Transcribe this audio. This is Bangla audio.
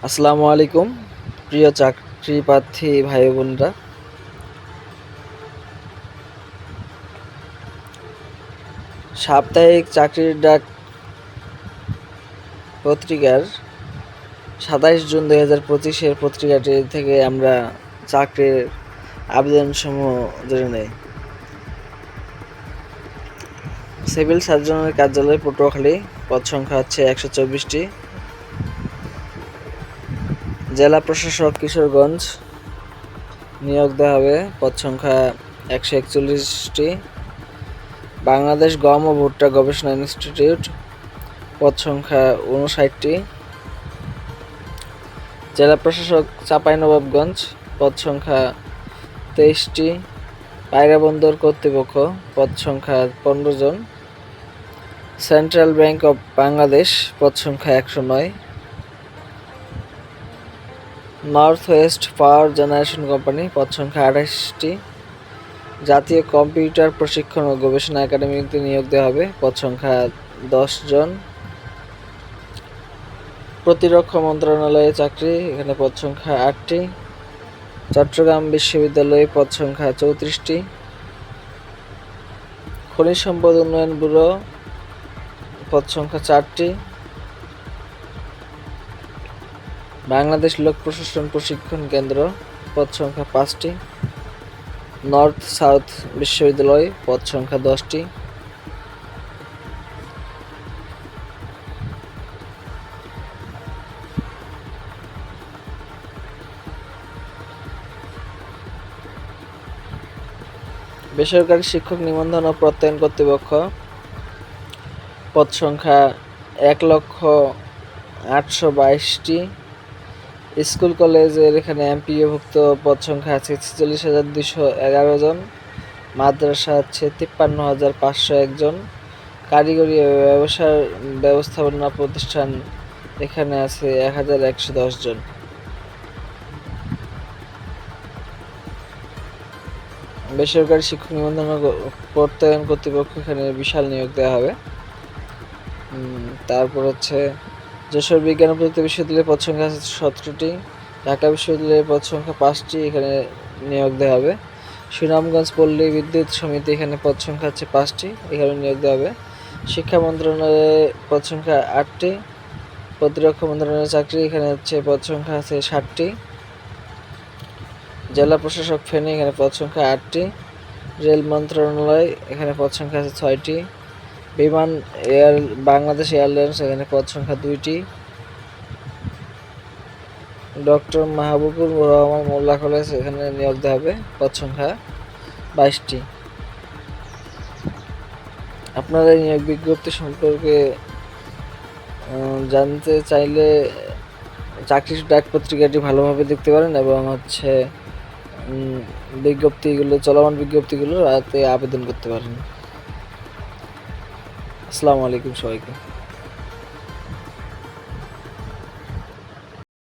আসসালামু আলাইকুম প্রিয় চাকরি প্রার্থী ভাই বোনরা। সাপ্তাহিক চাকরির ডাক পত্রিকার ২৭ জুন ২০২৫ পত্রিকাটি থেকে আমরা চাকরির আবেদনসমূহ জেনে নেই। সিভিল সার্জনের কার্যালয় পটুয়াখালী, পদ সংখ্যা হচ্ছে ১২৪টি। জেলা প্রশাসক কিশোরগঞ্জ, নিয়োগ দেওয়া হবে, পদ সংখ্যা ১৪১টি। বাংলাদেশ গম ও ভুট্টা গবেষণা ইনস্টিটিউট, পদ সংখ্যা ৫৯টি। জেলা প্রশাসক চাঁপাইনবাবগঞ্জ, পদ সংখ্যা ২৩টি। পায়রা বন্দর কর্তৃপক্ষ, পদ সংখ্যা ১৫ জন। সেন্ট্রাল ব্যাংক অব বাংলাদেশ, পদ সংখ্যা ১০৯। নর্থ ওয়েস্ট পাওয়ার জেনারেশন কোম্পানি, পদ সংখ্যা ২৮টি। জাতীয় কম্পিউটার প্রশিক্ষণ ও গবেষণা একাডেমিতে নিয়োগ দেওয়া হবে, পদ সংখ্যা ১০ জন। প্রতিরক্ষা মন্ত্রণালয়ে চাকরি, এখানে পদ সংখ্যা ৮টি। চট্টগ্রাম বিশ্ববিদ্যালয়ে পদ সংখ্যা ৩৪টি। খনিজ সম্পদ উন্নয়ন ব্যুরো, পদ সংখ্যা 4টি। বাংলাদেশ লোক প্রশাসন প্রশিক্ষণ কেন্দ্র, পদ সংখ্যা 5টি। নর্থ সাউথ বিশ্ববিদ্যালয়, পদ সংখ্যা 10টি। বেসরকারি শিক্ষক নিবন্ধন ও প্রত্যয়ন কর্তৃপক্ষ, পদ সংখ্যা ১,৮২২টি। স্কুল কলেজের এখানে এমপিওভুক্ত পদ সংখ্যা আছে ৪৬,২১১ জন। মাদ্রাসা আছে ৫৩,৫০১ জন। কারিগরি ব্যবস্থাপনা প্রতিষ্ঠান এখানে আছে ১,১১০ জন। বেসরকারি শিক্ষক নিবন্ধন ও প্রত্যয়ন কর্তৃপক্ষ, এখানে বিশাল নিয়োগ দেওয়া হবে। তারপর হচ্ছে যশোর বিজ্ঞান ও প্রযুক্তি বিশ্ববিদ্যালয়ের পদ সংখ্যা আছে ১৭টি। ঢাকা বিশ্ববিদ্যালয়ের পদ সংখ্যা 5টি, এখানে নিয়োগ দেওয়া হবে। সুনামগঞ্জ পল্লী বিদ্যুৎ সমিতি, এখানে পদ সংখ্যা আছে 5টি, এখানে নিয়োগ দেওয়া হবে। শিক্ষা মন্ত্রণালয়ে পদ সংখ্যা 8টি। প্রতিরক্ষা মন্ত্রণালয়ের চাকরি, এখানে হচ্ছে পদ সংখ্যা আছে 60টি। জেলা প্রশাসক ফেনী, এখানে পদ সংখ্যা 8টি। রেল মন্ত্রণালয়, এখানে পদ সংখ্যা আছে 6টি। বিমান বাংলাদেশ এয়ারলাইন্স, এখানে পদ সংখ্যা 2টি। ডক্টর মাহবুবুর রহমান মোল্লা কলেজ, এখানে নিয়োগ দেওয়া হবে, পদ সংখ্যা 22টি। আপনারা এই নিয়োগ বিজ্ঞপ্তি সম্পর্কে জানতে চাইলে চাকরির ডাক পত্রিকাটি ভালোভাবে দেখতে পারেন এবং হচ্ছে বিজ্ঞপ্তিগুলো, চলমান বিজ্ঞপ্তিগুলো রাতে আবেদন করতে পারেন। আসসালামু আলাইকুম সবাইকে।